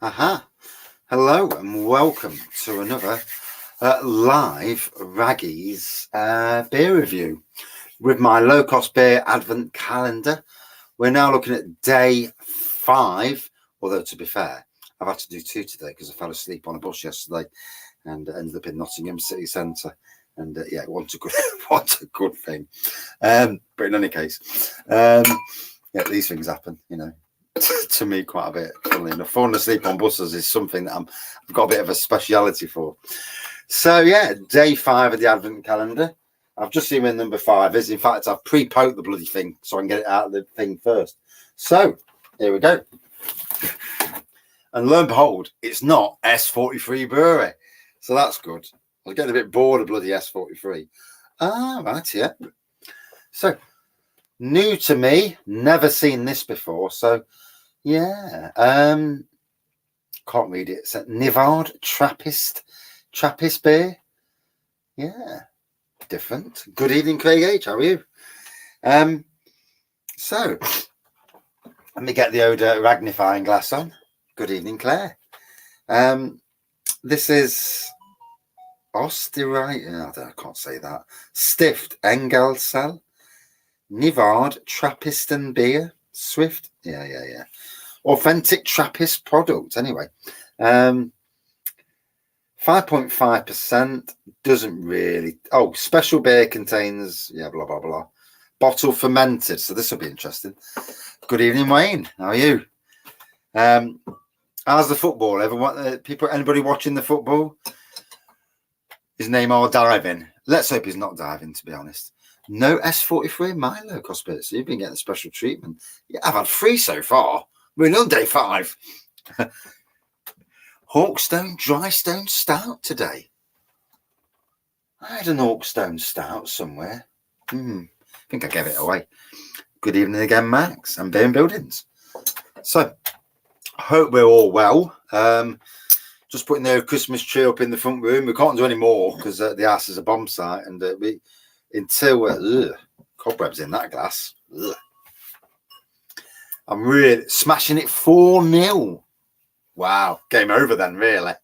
Aha. Hello and welcome to another live Raggy's beer review with my low-cost-beer Advent Calendar. We're now looking at day 5, although to be fair, I've had to do 2 today because I fell asleep on a bus yesterday and ended up in Nottingham city centre. And yeah, it wasn't a good thing. But in any case, yeah, these things happen, you know. To me, quite a bit. Funnily enough, falling asleep on buses is something that I've got a bit of a speciality for. So yeah, day 5 of the Advent Calendar. I've just seen where number 5 is. In fact, I've pre-poked the bloody thing so I can get it out of the thing first. So here we go. And lo and behold, it's not S43 Brewery. So that's good. I was getting a bit bored of bloody S43. Ah, right, yeah. So new to me, never seen this before. So yeah, can't read it. It's a Nivard Trappistenbier. Yeah, different. Good evening, Craig H. How are you? So let me get the odor magnifying glass on. Good evening, Claire. This is Osterreich. I can't say that. Stift Engelsel. Nivard Trappistenbier. Swift. Yeah. Authentic Trappist product, anyway. 5.5%. Doesn't really. Oh, special beer contains, yeah, blah, blah, blah. Bottle fermented. So this will be interesting. Good evening, Wayne. How are you? How's the football? Anybody watching the football? His name all diving. Let's hope he's not diving, to be honest. No S43 my low-cost beer. So you've been getting special treatment. Yeah, I've had 3 so far. We're on day 5. Hawkstone Dry Stone Stout today. I had an Hawkstone Stout somewhere. I think I gave it away. Good evening again, Max. I'm Beer and Buildings. So, I hope we're all well. Just putting the Christmas tree up in the front room. We can't do any more because the house is a bomb site. And until cobwebs in that glass. I'm really smashing it 4-0. Wow. Game over then, really.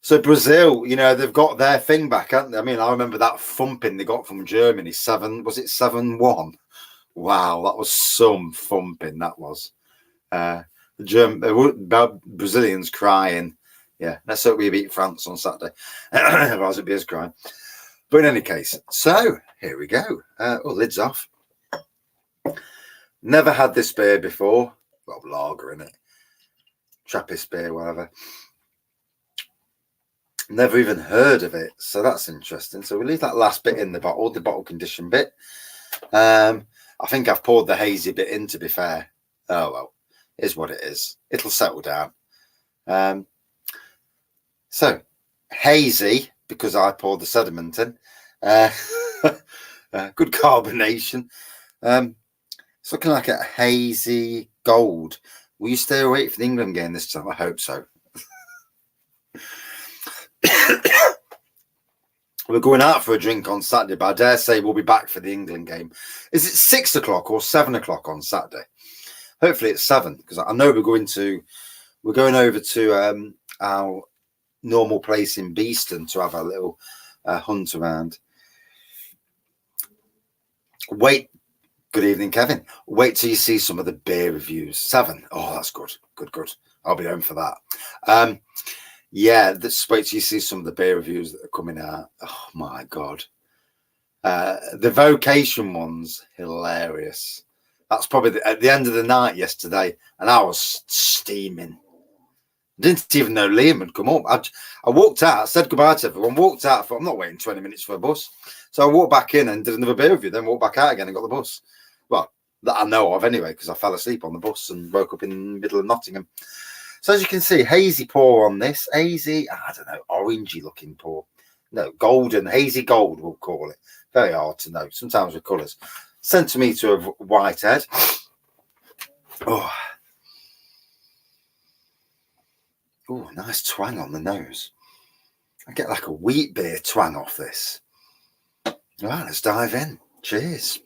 So Brazil, you know, they've got their thing back, haven't they? I mean, I remember that thumping they got from Germany. 7-1? Wow, that was some thumping, that was. Brazilians crying. Yeah, let's hope we beat France on Saturday. Otherwise, it'd be us crying. But in any case, so here we go. Lid's off. Never had this beer before. Got lager in it. Trappist beer, whatever. Never even heard of it. So that's interesting. So we'll leave that last bit in the bottle condition bit. I think I've poured the hazy bit in, to be fair. Oh, well, is what it is. It'll settle down. So hazy, because I poured the sediment in. Good carbonation. It's looking like a hazy gold. Will you stay awake for the England game this time? I hope so. We're going out for a drink on Saturday, but I dare say we'll be back for the England game. Is it 6 o'clock or 7 o'clock on Saturday? Hopefully it's 7, because I know we're going over to our normal place in Beeston to have a little hunt around. Good evening, Kevin. Wait till you see some of the beer reviews. 7. Oh, that's good. Good. I'll be home for that. Yeah, wait till you see some of the beer reviews that are coming out. Oh, my God. The vocation one's hilarious. That's probably at the end of the night yesterday, and I was steaming. Didn't even know Liam had come up. I walked out, said goodbye to everyone, walked out. I thought, I'm not waiting 20 minutes for a bus. So I walked back in and did another beer review, then walked back out again and got the bus. Well, that I know of anyway, because I fell asleep on the bus and woke up in the middle of Nottingham. So as you can see, hazy pour on this. Hazy, I don't know, orangey looking pour. No, golden, hazy gold, we'll call it. Very hard to know, sometimes with colours. Centimetre of white head. Oh, nice twang on the nose. I get like a wheat beer twang off this. All right, let's dive in. Cheers.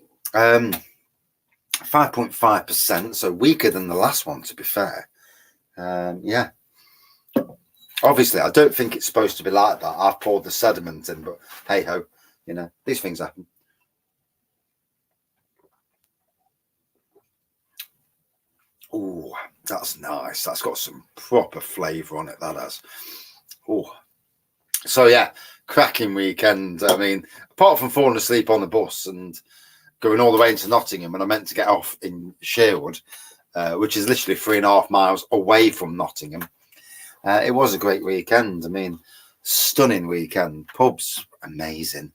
5.5%, so weaker than the last one, to be fair. Yeah. Obviously, I don't think it's supposed to be like that. I've poured the sediment in, but hey ho, you know, these things happen. Oh, that's nice. That's got some proper flavour on it, that has. Oh, so yeah, cracking weekend. I mean, apart from falling asleep on the bus and going all the way into Nottingham, and I meant to get off in Sherwood, which is literally 3.5 miles away from Nottingham. It was a great weekend. I mean, stunning weekend. Pubs, amazing.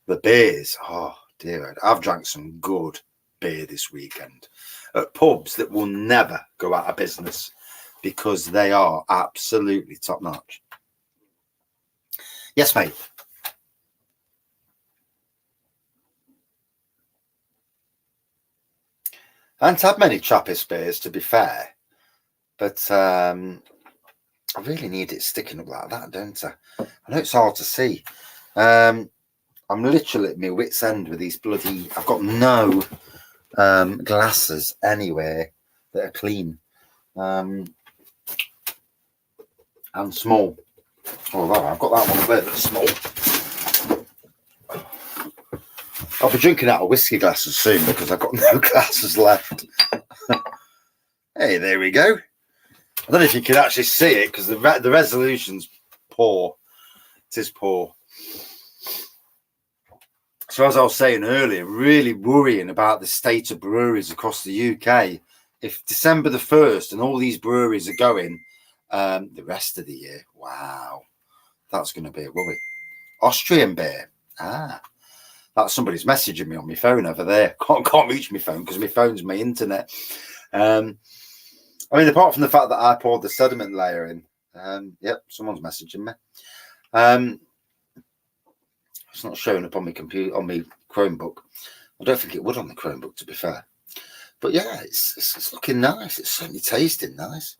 The beers, oh dear, I've drank some good beer this weekend at pubs that will never go out of business because they are absolutely top notch. Yes, mate. I haven't had many Trappist beers, to be fair, but I really need it sticking up like that, don't I? I know it's hard to see. I'm literally at my wit's end with these bloody. I've got no glasses anywhere that are clean and small. Although I've got that one there that's small. I'll be drinking out of whiskey glasses soon because I've got no glasses left. Hey, there we go. I don't know if you can actually see it because the resolution's poor. It is poor. So as I was saying earlier, really worrying about the state of breweries across the UK. If December the 1st and all these breweries are going the rest of the year, wow, that's going to be a worry. Austrian beer. That's somebody's messaging me on my phone over there. Can't reach my phone because my phone's my internet. I mean, apart from the fact that I poured the sediment layer in, yep, someone's messaging me. It's not showing up on my computer, on my Chromebook. I don't think it would on the Chromebook, to be fair. But yeah, it's looking nice. It's certainly tasting nice.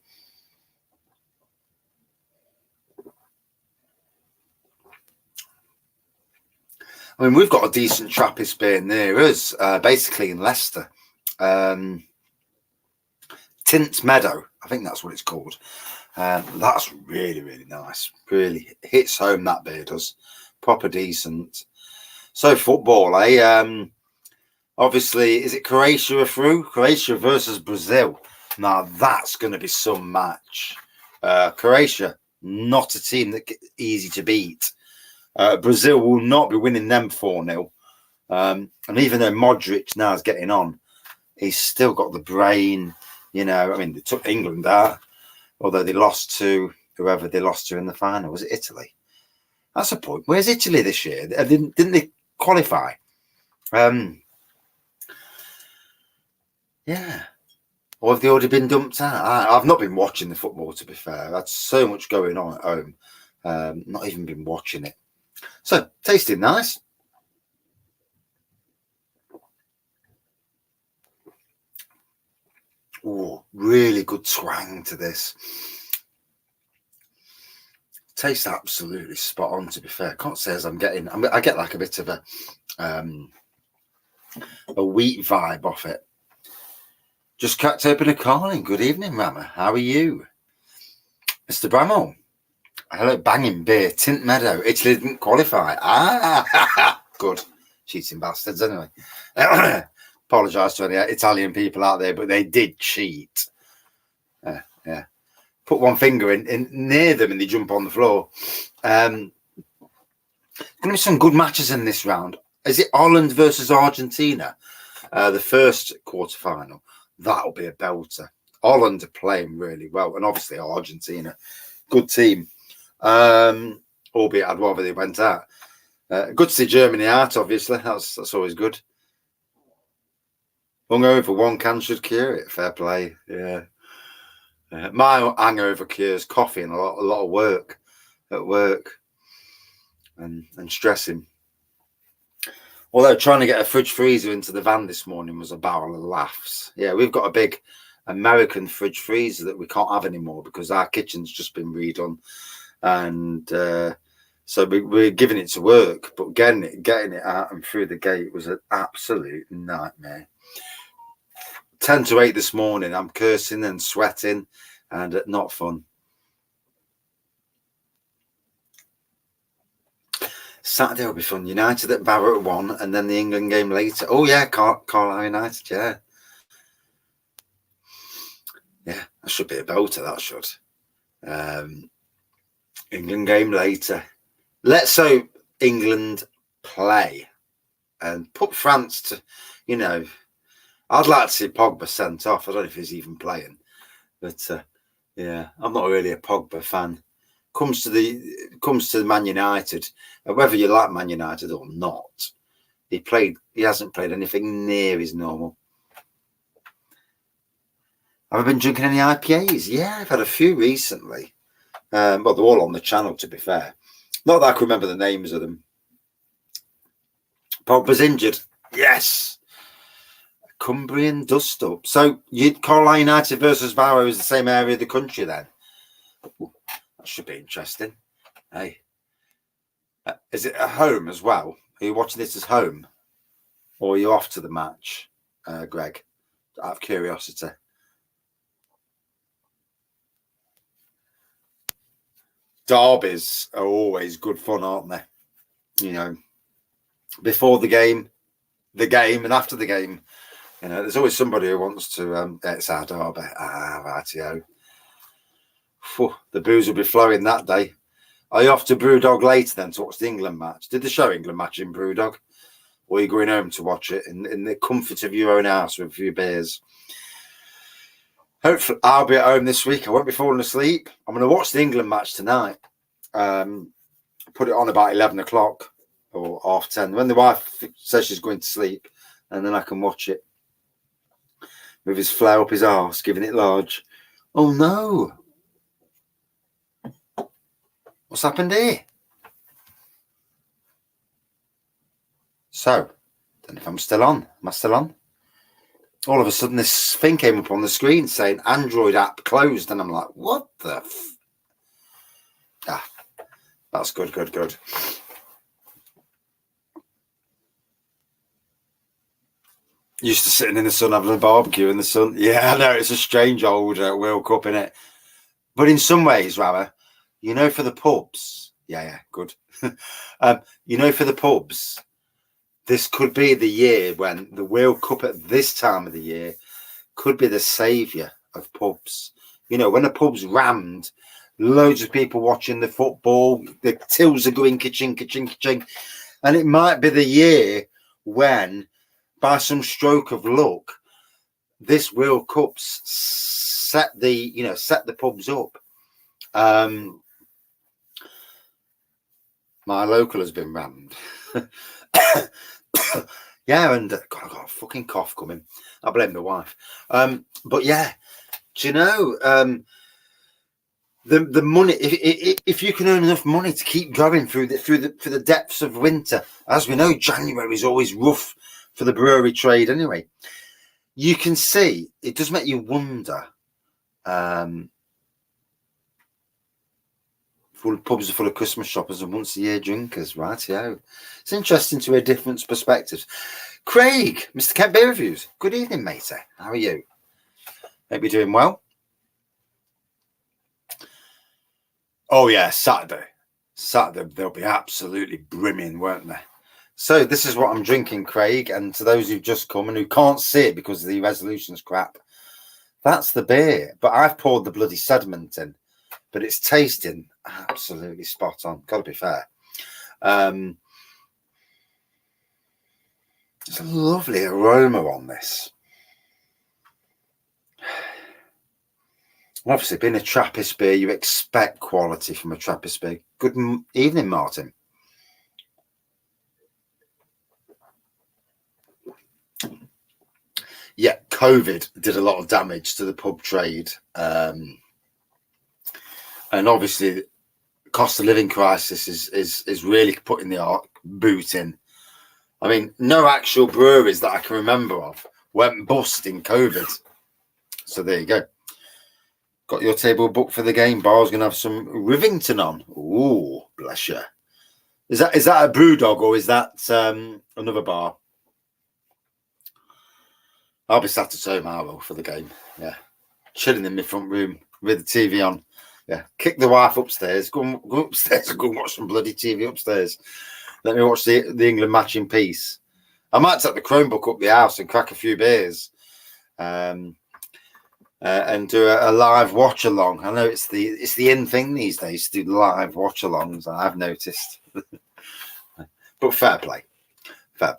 I mean, we've got a decent Trappist beer near us, basically in Leicester. Tint Meadow, I think that's what it's called. That's really, really nice. Really hits home, that beer does. Proper decent. So football, eh? Obviously, is it Croatia through? Croatia versus Brazil. Now that's going to be some match. Croatia, not a team that easy to beat. Brazil will not be winning them 4-0. And even though Modric now is getting on, he's still got the brain. You know, I mean, they took England out, although they lost to whoever they lost to in the final. Was it Italy? That's a point. Where's Italy this year? Didn't they qualify? Yeah. Or have they already been dumped out? I've not been watching the football, to be fair. That's so much going on at home. Not even been watching it. So, tasting nice. Oh, really good twang to this. Tastes absolutely spot on, to be fair. Can't say as I get like a bit of a wheat vibe off it. Just cracked open a calling. Good evening, Rama. How are you? Mr. Bramall. Hello, banging beer. Tint Meadow. Italy didn't qualify. Good. Cheating bastards, anyway. Apologise to any Italian people out there, but they did cheat. Yeah. Put one finger in near them and they jump on the floor. Going to be some good matches in this round. Is it Holland versus Argentina? The first quarterfinal. That'll be a belter. Holland are playing really well, and obviously Argentina, good team. Albeit I'd rather they went out. Good to see Germany out, obviously. That's always good. Hungover, one can should cure it. Fair play. Yeah. My hangover cures coffee and a lot of work at work and stressing. Although trying to get a fridge freezer into the van this morning was a barrel of laughs. Yeah, we've got a big American fridge freezer that we can't have anymore because our kitchen's just been redone. And so we're giving it to work, but getting it out and through the gate was an absolute nightmare. 10 to 8 this morning, I'm cursing and sweating and not fun. Saturday will be fun. United at Barrow at 1, and then the England game later. Oh yeah, Carlisle United, yeah. Yeah, that should be a belter, that should. England game later. Let's hope England play and put France to, you know, I'd like to see Pogba sent off. I don't know if he's even playing, but yeah, I'm not really a Pogba fan. Comes to Man United, whether you like Man United or not, he hasn't played anything near his normal. Have I been drinking any IPAs? Yeah, I've had a few recently. Well, they're all on the channel, to be fair. Not that I can remember the names of them. Pogba's injured. Yes. Cumbrian dust-up. So, Carlisle United versus Barrow is the same area of the country then? Ooh, that should be interesting. Hey. Is it at home as well? Are you watching this as home? Or are you off to the match, Greg? Out of curiosity. Derbies are always good fun, aren't they? You know, before the game, and after the game. You know, there's always somebody who wants to. It's our derby. Rightio. The booze will be flowing that day. Are you off to Brewdog later then to watch the England match? Did they show England match in Brewdog? Or are you going home to watch it in the comfort of your own house with a few beers? Hopefully, I'll be at home this week. I won't be falling asleep. I'm going to watch the England match tonight. Put it on about 11 o'clock or 10:30 when the wife says she's going to sleep, and then I can watch it with his flare up his arse, giving it large. Oh no! What's happened here? So, then if I'm still on, am I still on? All of a sudden, this thing came up on the screen saying Android app closed, and I'm like, what the? That's good. Used to sitting in the sun having a barbecue in the sun. Yeah, I know, it's a strange old World Cup, innit? But in some ways, Rara, you know, for the pubs, yeah, good. You know, for the pubs, this could be the year when the World Cup at this time of the year could be the saviour of pubs. You know, when the pub's rammed, loads of people watching the football, the tills are going ka-ching, ka-ching, ka-ching. And it might be the year when, by some stroke of luck, this World Cup's set the pubs up. My local has been rammed. Yeah, and God, I got a fucking cough coming. I blame the wife. But yeah, do you know the money? If you can earn enough money to keep going through the depths of winter, as we know, January is always rough for the brewery trade anyway. You can see it does make you wonder. Pubs are full of Christmas shoppers and once a year drinkers, right? Yeah, it's interesting to hear different perspectives. Craig, Mr. Kent Beer Reviews. Good evening, matey. How are you? Hope you're doing well. Oh yeah, Saturday they'll be absolutely brimming, won't they? So this is what I'm drinking, Craig, and to those who've just come and who can't see it because the resolution's crap, that's the beer. But I've poured the bloody sediment in, but it's tasting absolutely spot on. Got to be fair. There's a lovely aroma on this. Obviously, being a Trappist beer, you expect quality from a Trappist beer. Good evening, Martin. Yeah, COVID did a lot of damage to the pub trade. And obviously, cost of living crisis is really putting the boot in. I mean, no actual breweries that I can remember of went bust in COVID. So there you go. Got your table booked for the game. Bar's going to have some Rivington on. Ooh, bless you. Is that a Brewdog or is that another bar? I'll be sat at home, I will, for the game. Yeah. Chilling in my front room. with the TV on. Yeah, kick the wife upstairs. Go upstairs and go and watch some bloody TV upstairs. Let me watch the England match in peace. I might take the Chromebook up the house and crack a few beers, and do a live watch along. I know it's the in thing these days to do live watch alongs. I've noticed, but fair play. I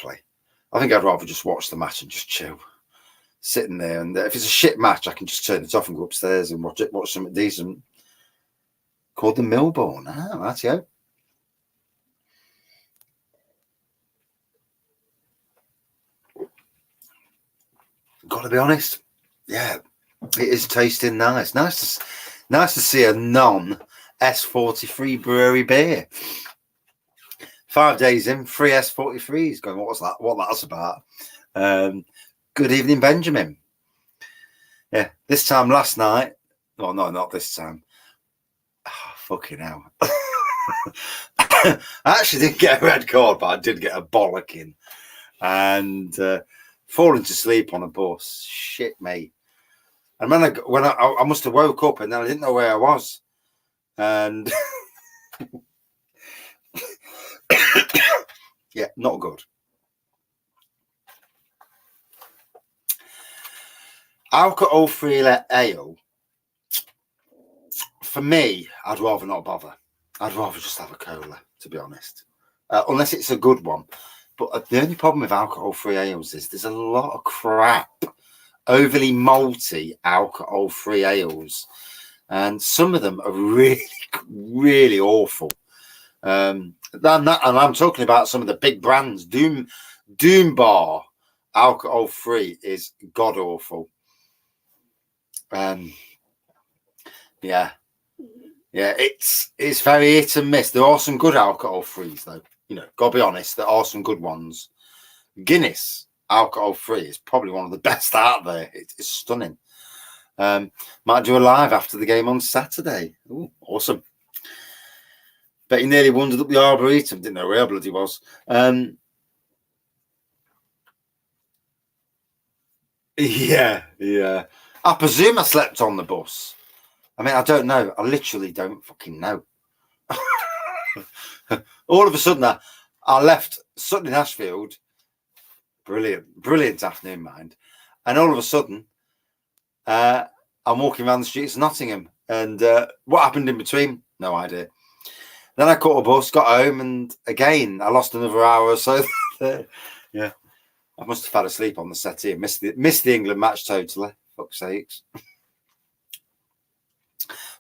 think I'd rather just watch the match and just chill, sitting there. And if it's a shit match, I can just turn it off and go upstairs and watch something decent. Called the Millborn. Ah, that's you. Got to be honest, yeah, it is tasting nice. Nice to see a non-S43 brewery beer. 5 days in, 3 S43s. Going, what's that? What that's about? Good evening, Benjamin. Yeah, this time last night. Well, no, not this time. Oh, fucking hell. I actually didn't get a red card, but I did get a bollocking. And falling to sleep on a bus. Shit, mate. And when I must have woke up and then I didn't know where I was. And yeah, not good. Alcohol-free ale. For me, I'd rather not bother. I'd rather just have a cola, to be honest. Unless it's a good one. But the only problem with alcohol-free ales is there's a lot of crap. Overly malty alcohol-free ales. And some of them are really, really awful. And I'm talking about some of the big brands. Doom Bar alcohol-free is god-awful. Yeah, it's very hit and miss. There are some good alcohol-frees, though. You know, gotta be honest, there are some good ones. Guinness alcohol-free is probably one of the best out there. It's stunning. Might do a live after the game on Saturday. Ooh, awesome. Bet he nearly wandered up the Arboretum. Didn't know where bloody was. Yeah. I presume I slept on the bus. I mean, I don't know. I literally don't fucking know. All of a sudden, I left Sutton in Ashfield. Brilliant afternoon, mind. And all of a sudden, I'm walking around the streets of Nottingham. And what happened in between? No idea. Then I caught a bus, got home, and again, I lost another hour or so. Yeah. I must have fell asleep on the settee and missed the England match totally. Fuck's sakes.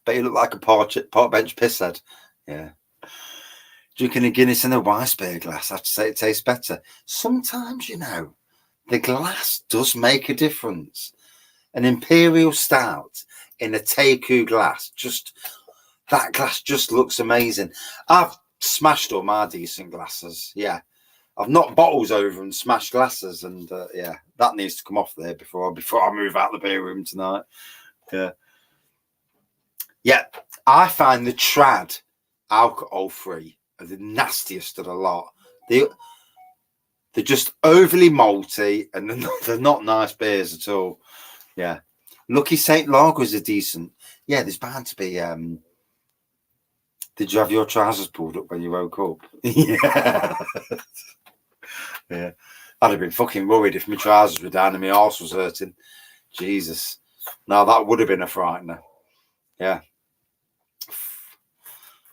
But you look like a park bench pisshead. Yeah. Drinking a Guinness in a Weissbier glass, I have to say it tastes better. Sometimes, you know, the glass does make a difference. An Imperial Stout in a Teku glass, that glass just looks amazing. I've smashed all my decent glasses. Yeah. I've knocked bottles over and smashed glasses, and yeah, that needs to come off there before I move out the beer room tonight. Yeah, I find the Trad alcohol-free are the nastiest of the lot. They're just overly malty, and they're not nice beers at all. Yeah, Lucky Saint Lagers are decent. Yeah, there's bound to be. Did you have your trousers pulled up when you woke up? Yeah. Yeah, I'd have been fucking worried if my trousers were down and my arse was hurting. Jesus. Now that would have been a frightener. Yeah.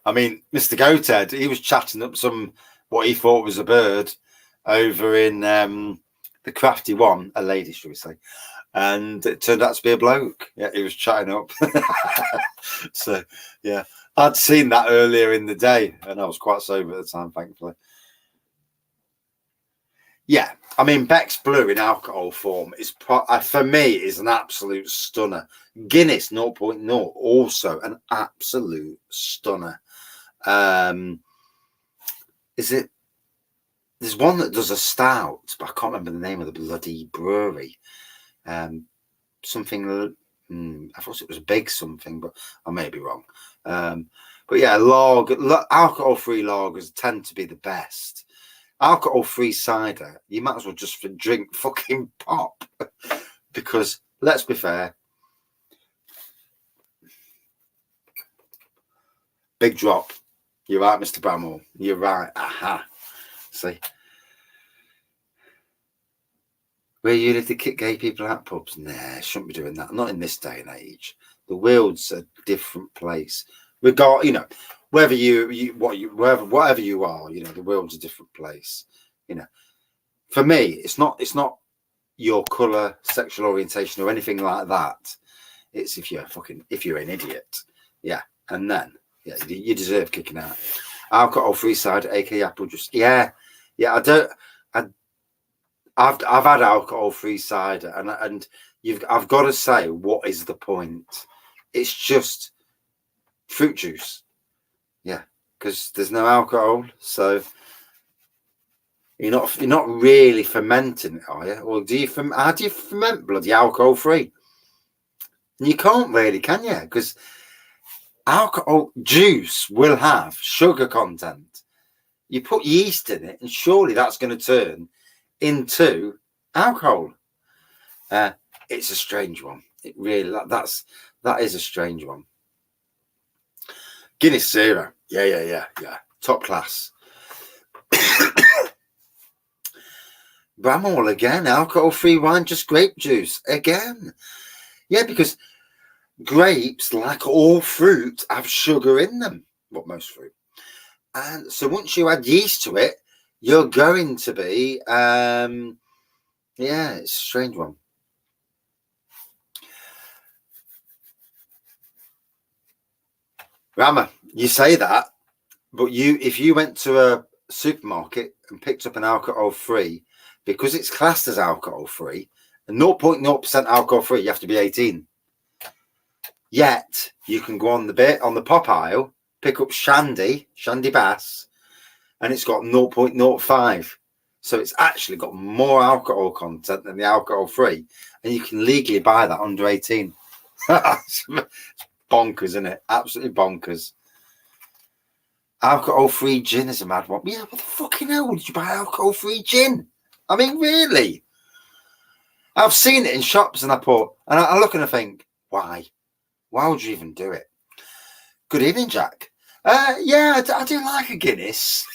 I mean, Mr. Goathead, he was chatting up what he thought was a bird over in the Crafty One, a lady, should we say. And it turned out to be a bloke. Yeah, he was chatting up. So, yeah. I'd seen that earlier in the day, and I was quite sober at the time, thankfully. Yeah, I mean, Beck's Blue in alcohol form is, for me, is an absolute stunner. Guinness 0.0, also an absolute stunner. Is it? There's one that does a stout, but I can't remember the name of the bloody brewery. Something. I thought it was Big something, but I may be wrong. But yeah, alcohol-free lagers tend to be the best. Alcohol-free cider, you might as well just drink fucking pop. Because, let's be fair, Big drop. You're right, Mr. Bramwell. You're right. Aha. See? Where you live to kick gay people out pubs? Nah, shouldn't be doing that. Not in this day and age. The world's a different place. Whatever whatever you are, the world's a different place. For me, it's not your colour, sexual orientation, or anything like that. It's if you're an idiot. Yeah. And then, you deserve kicking out. Alcohol-free cider, aka apple juice. Yeah. I've had alcohol-free cider, and I've got to say, what is the point? It's just fruit juice. Yeah, because there's no alcohol, so you're not really fermenting it, are you? Or how do you ferment bloody alcohol-free? You can't really, can you? Because alcohol juice will have sugar content. You put yeast in it, and surely that's going to turn into alcohol. It's a strange one. It really that is a strange one. Guinness Zero. Yeah. Top class. Bramwell again. Alcohol-free wine, just grape juice again. Yeah, because grapes, like all fruit, have sugar in them. Well, most fruit. And so once you add yeast to it, you're going to be, it's a strange one. Rama, you say that, but if you went to a supermarket and picked up an alcohol-free, because it's classed as alcohol-free, and 0.0% alcohol-free, you have to be 18. Yet you can go on the pop aisle, pick up Shandy Bass, and it's got 0.05. So it's actually got more alcohol content than the alcohol-free, and you can legally buy that under 18. It's bonkers, isn't it? Absolutely bonkers. Alcohol-free gin is a mad one. Yeah, what the fucking hell did you buy alcohol-free gin? I mean, really? I've seen it in shops, and I look and I think, why? Why would you even do it? Good evening, Jack. I do like a Guinness.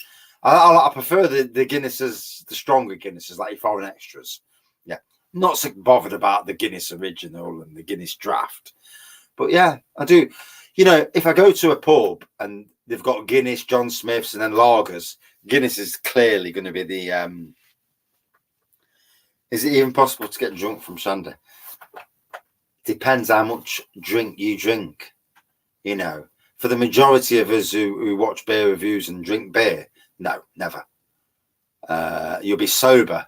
I prefer the Guinnesses, the stronger Guinnesses, like your foreign extras. Yeah, not so bothered about the Guinness original and the Guinness draft. But yeah, I do. If I go to a pub and they've got Guinness, John Smith's, and then lagers, Guinness is clearly going to be the. Is it even possible to get drunk from Shandy? Depends how much drink you drink. For the majority of us who watch beer reviews and drink beer, no, never. You'll be sober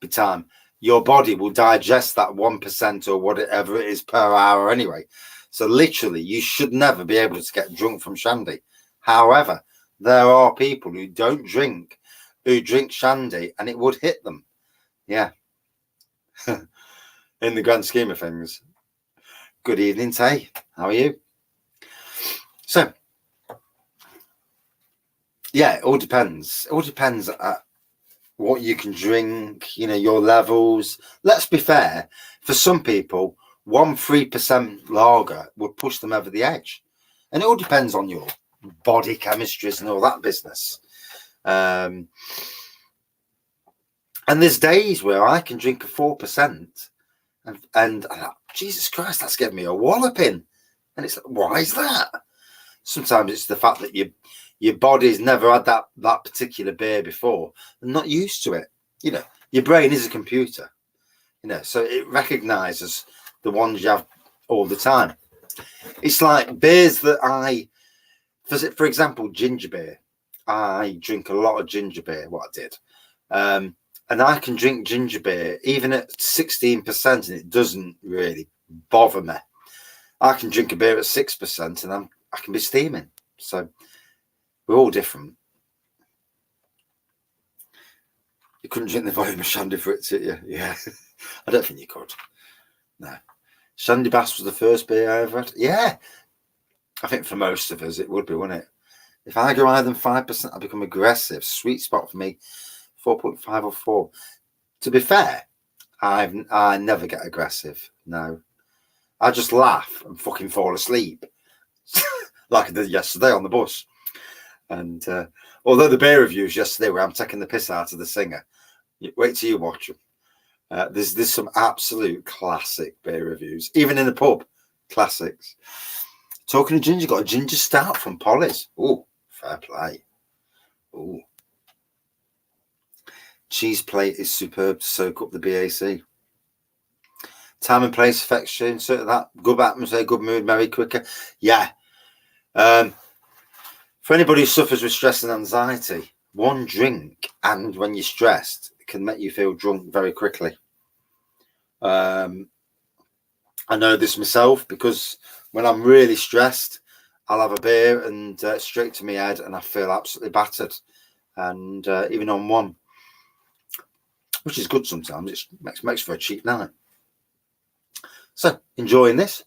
by time. Your body will digest that 1% or whatever it is per hour anyway. So literally, you should never be able to get drunk from Shandy. However, there are people who don't drink, who drink Shandy, and it would hit them. Yeah. In the grand scheme of things. Good evening, Tay. How are you? So, yeah, it all depends. It all depends at what you can drink, your levels. Let's be fair. For some people, 3% lager would push them over the edge. And it all depends on your body chemistries and all that business. And there's days where I can drink a 4% and Jesus Christ, that's getting me a walloping. And it's like, why is that? Sometimes it's the fact that your body's never had that particular beer before and not used to it. Your brain is a computer, so it recognizes the ones you have all the time. It's like beers that for example, ginger beer. I drink a lot of ginger beer, what I did. And I can drink ginger beer even at 16% and it doesn't really bother me. I can drink a beer at 6% and I can be steaming. So we're all different. You couldn't drink the volume of Shandy for it, did you? Yeah. I don't think you could. No. Shandy Bass was the first beer I ever had. Yeah. I think for most of us it would be, wouldn't it? If I go higher than 5%, I become aggressive. Sweet spot for me, 4.5 or 4. To be fair, I never get aggressive. No. I just laugh and fucking fall asleep. like I did yesterday on the bus. And although the beer reviews yesterday where I'm taking the piss out of the singer, wait till you watch them. There's some absolute classic beer reviews, even in the pub, classics. Talking of ginger, got a ginger stout from Polly's. Oh, fair play. Oh, cheese plate is superb to soak up the BAC. Time and place affection, sort of that. Good atmosphere, good mood, merry, quicker. Yeah. For anybody who suffers with stress and anxiety, one drink, and when you're stressed, can make you feel drunk very quickly. I know this myself because when I'm really stressed, I'll have a beer and straight to my head, and I feel absolutely battered. And even on one, which is good sometimes, it makes for a cheap night. So, enjoying this.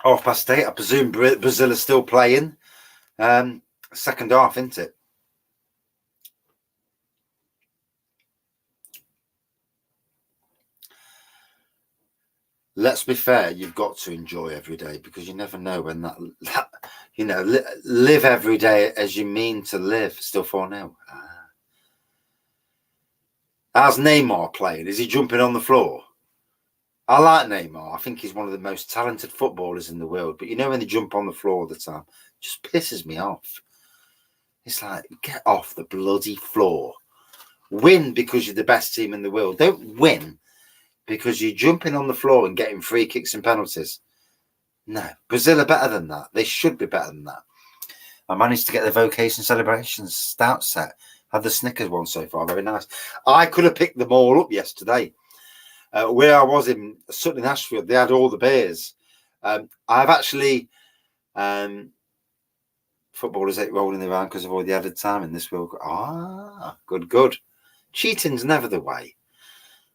8:30. I presume Brazil is still playing. Second half, isn't it? Let's be fair, you've got to enjoy every day because you never know when that live every day as you mean to live. Still 4-0. How's Neymar playing? Is he jumping on the floor? I like Neymar. I think he's one of the most talented footballers in the world. But you know when they jump on the floor all the time, it just pisses me off. It's like, get off the bloody floor. Win because you're the best team in the world. Don't win because you're jumping on the floor and getting free kicks and penalties. No, Brazil are better than that. They should be better than that. I managed to get the Vocation Celebrations stout set. Had the Snickers one so far, very nice. I could have picked them all up yesterday. Where I was in Sutton in Ashfield, they had all the beers. I've actually footballers ain't rolling around because of all the added time in this world. Good. Cheating's never the way.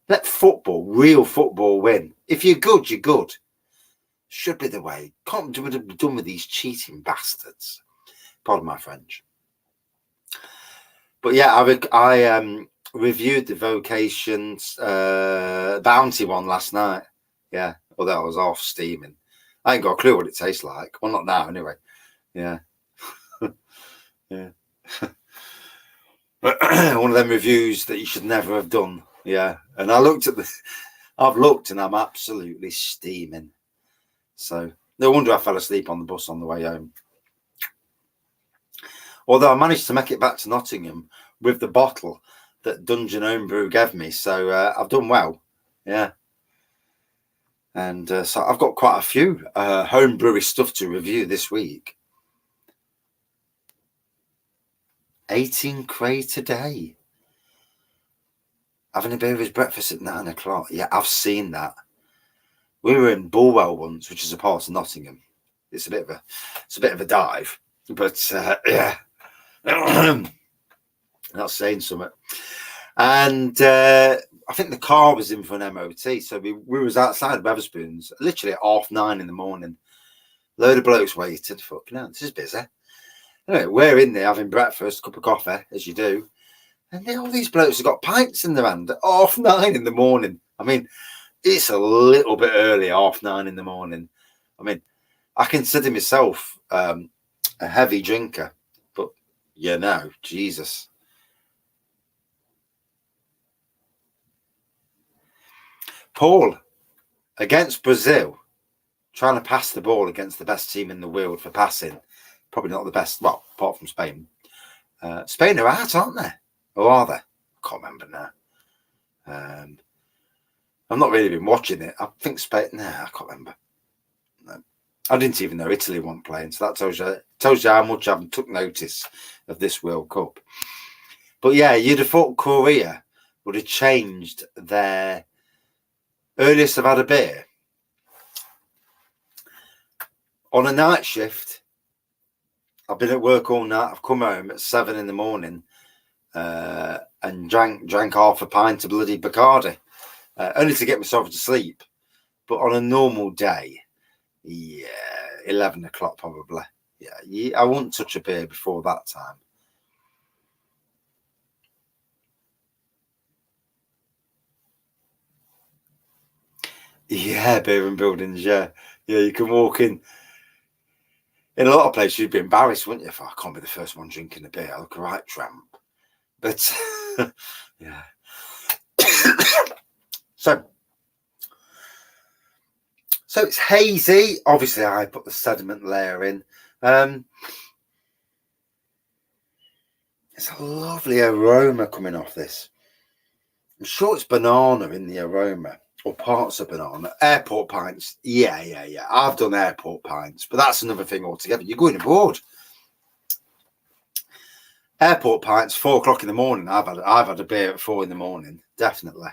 Let football, real football, win. If you're good, you're good. Should be the way. Can't be done with these cheating bastards. Pardon my French. But yeah, I reviewed the Vocations Bounty one last night. Yeah, although I was off steaming. I ain't got a clue what it tastes like. Well, not now anyway. Yeah. Yeah. One of them reviews that you should never have done. Yeah. And I've looked and I'm absolutely steaming. So no wonder I fell asleep on the bus on the way home. Although I managed to make it back to Nottingham with the bottle that Dungeon Homebrew gave me. So I've done well. Yeah. And so I've got quite a few homebrewy stuff to review this week. 18 crate a day. Having a beer with breakfast at 9 o'clock. Yeah, I've seen that. We were in Bulwell once, which is a part of Nottingham. It's a bit of a dive, but yeah, that's saying something. And I think the car was in for an MOT, so we was outside Wetherspoons, literally at 9:30 in the morning. Load of blokes waiting. Fucking hell, this is busy. Anyway, we're in there having breakfast, cup of coffee, as you do. And then all these blokes have got pints in their hand at 9:30 in the morning. I mean, it's a little bit early, 9:30 in the morning. I mean, I consider myself a heavy drinker, but you know, Jesus. Paul, against Brazil, trying to pass the ball against the best team in the world for passing. Probably not the best, well, apart from Spain. Spain are out, aren't they? Or are they? I can't remember now. I've not really been watching it. I think Spain, I can't remember. No. I didn't even know Italy weren't playing, so that tells you how much I haven't took notice of this World Cup. But yeah, you'd have thought Korea would have changed their earliest I've had a beer. On a night shift, I've been at work all night. I've come home at 7 in the morning and drank half a pint of bloody Bacardi, only to get myself to sleep. But on a normal day, yeah, 11 o'clock probably. Yeah, I wouldn't touch a beer before that time. Yeah, beer and buildings. Yeah, yeah. You can walk in a lot of places. You'd be embarrassed, wouldn't you? If I can't be the first one drinking a beer, I look a right tramp. But yeah. So it's hazy. Obviously, I put the sediment layer in. It's a lovely aroma coming off this. I'm sure it's banana in the aroma, or parts of banana. Airport pints. Yeah. I've done airport pints, but that's another thing altogether. You're going abroad. Airport pints, 4 o'clock in the morning. I've had a beer at 4 in the morning, definitely.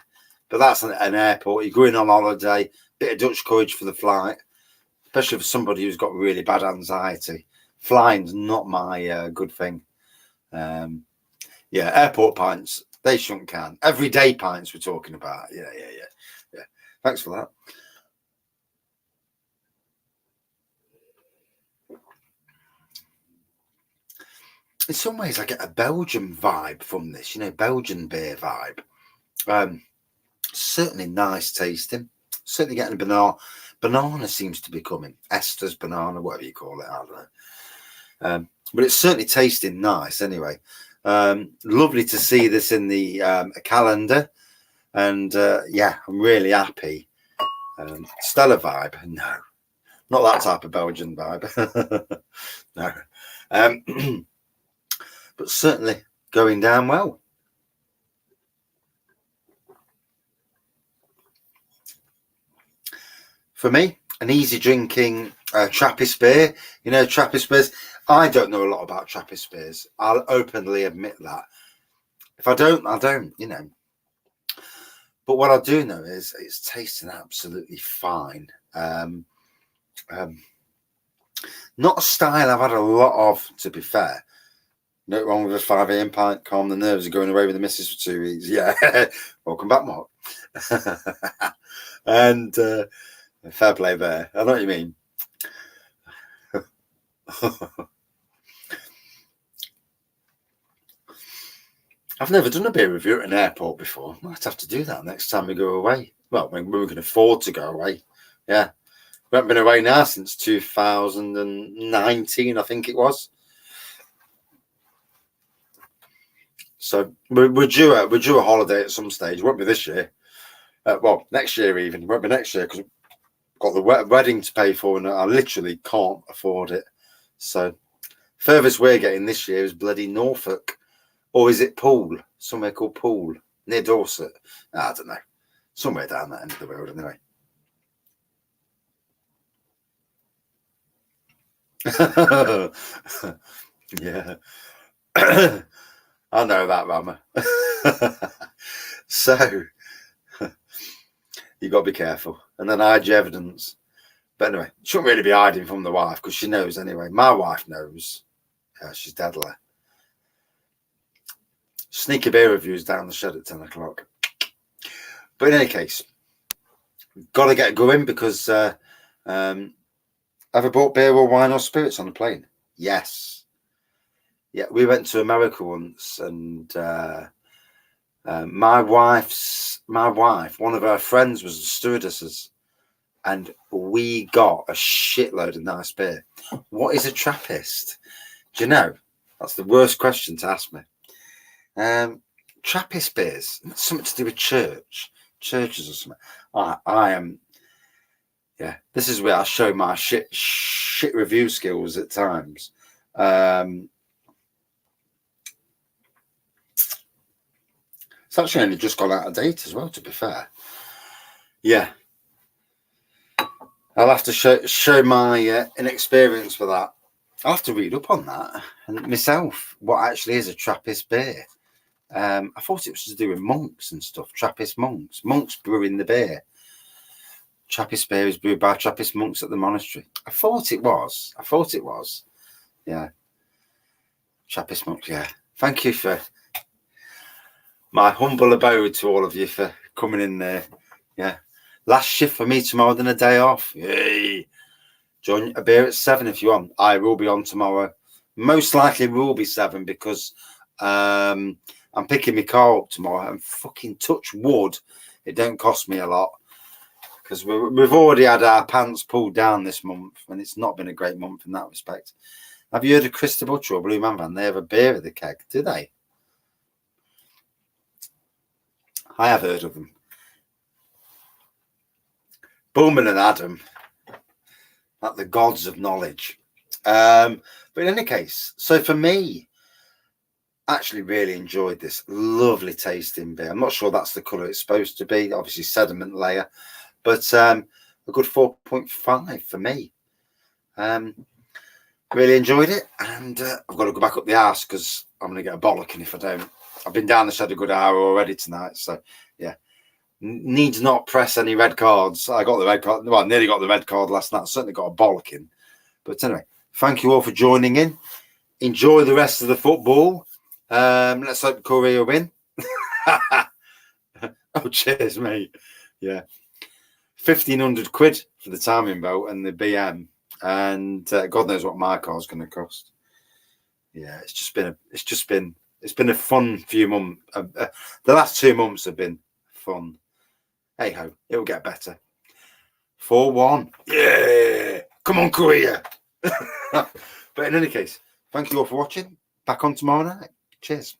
But that's an airport. You're going on holiday, bit of Dutch courage for the flight, especially for somebody who's got really bad anxiety. Flying's not my good thing. Yeah, airport pints, they shouldn't count. Everyday pints we're talking about. Yeah. Thanks for that. In some ways, I get a Belgian vibe from this, Belgian beer vibe. Certainly nice tasting. Certainly getting banana. Banana seems to be coming. Esther's banana, whatever you call it, I don't know. But it's certainly tasting nice anyway. Lovely to see this in the calendar. And yeah, I'm really happy. Stellar vibe. No, not that type of Belgian vibe. No. But certainly going down well. For me, an easy drinking Trappist beer. Trappist beers. I don't know a lot about Trappist beers. I'll openly admit that. If I don't, I don't, But what I do know is it's tasting absolutely fine. Not a style I've had a lot of, to be fair. No wrong with a 5 a.m. pint. Calm the nerves of going away with the missus for 2 weeks. Yeah. Welcome back, Mark. And fair play there. I know what you mean. I've never done a beer review at an airport before. Might have to do that next time we go away. Well, when we can afford to go away. Yeah. We haven't been away now since 2019, I think it was. So we're due a holiday at some stage. It won't be this year. Well, next year even. It won't be next year because we've got the wedding to pay for and I literally can't afford it. So furthest we're getting this year is bloody Norfolk. Or is it Poole? Somewhere called Poole, near Dorset. I don't know. Somewhere down that end of the road anyway. Yeah. I know that, Mama. So you got to be careful. And then hide your evidence. But anyway, shouldn't really be hiding from the wife because she knows anyway. My wife knows. She's deadly. Sneaky beer reviews down the shed at 10 o'clock. But in any case, got to get going because have I bought beer or wine or spirits on the plane? Yes. Yeah, we went to America once and my wife, one of her friends was a stewardess and we got a shitload of nice beer. What is a Trappist? Do you know? That's the worst question to ask me. Trappist beers, something to do with churches or something. I am, yeah. This is where I show my shit review skills at times. It's actually only just gone out of date as well, to be fair. Yeah, I'll have to show my inexperience for that. I'll have to read up on that and myself. What actually is a Trappist beer? I thought it was to do with monks and stuff. Trappist monks brewing the beer. Trappist beer is brewed by Trappist monks at the monastery. I thought it was. Yeah. Trappist monks, yeah. Thank you for my humble abode to all of you for coming in there. Yeah. Last shift for me tomorrow, then a day off. Yay. Join a beer at 7 if you want. I will be on tomorrow. Most likely will be 7 because I'm picking my car up tomorrow and fucking touch wood. It don't cost me a lot. because we've already had our pants pulled down this month, and it's not been a great month in that respect. Have you heard of Chris the Butcher or Blue Man Van? They have a beer at the keg, do they? I have heard of them. Bowman and Adam, like the gods of knowledge. But in any case, so for me, actually really enjoyed this lovely tasting beer. I'm not sure that's the colour it's supposed to be, obviously sediment layer, but a good 4.5 for me. Really enjoyed it, and I've got to go back up the arse because I'm going to get a bollocking if I don't. I've been down the shed a good hour already tonight, so yeah. Needs not press any red cards. I got the red card. Well, I nearly got the red card last night. Certainly got a bollocking. But anyway, thank you all for joining in. Enjoy the rest of the football. Let's hope Korea win. Oh, cheers, mate. Yeah. 1,500 quid for the timing belt and the BM. And God knows what my car's going to cost. Yeah, it's been a fun few months. The last 2 months have been fun. Hey ho, it'll get better. 4-1. Yeah. Come on, Korea. But in any case, thank you all for watching. Back on tomorrow night. Cheers.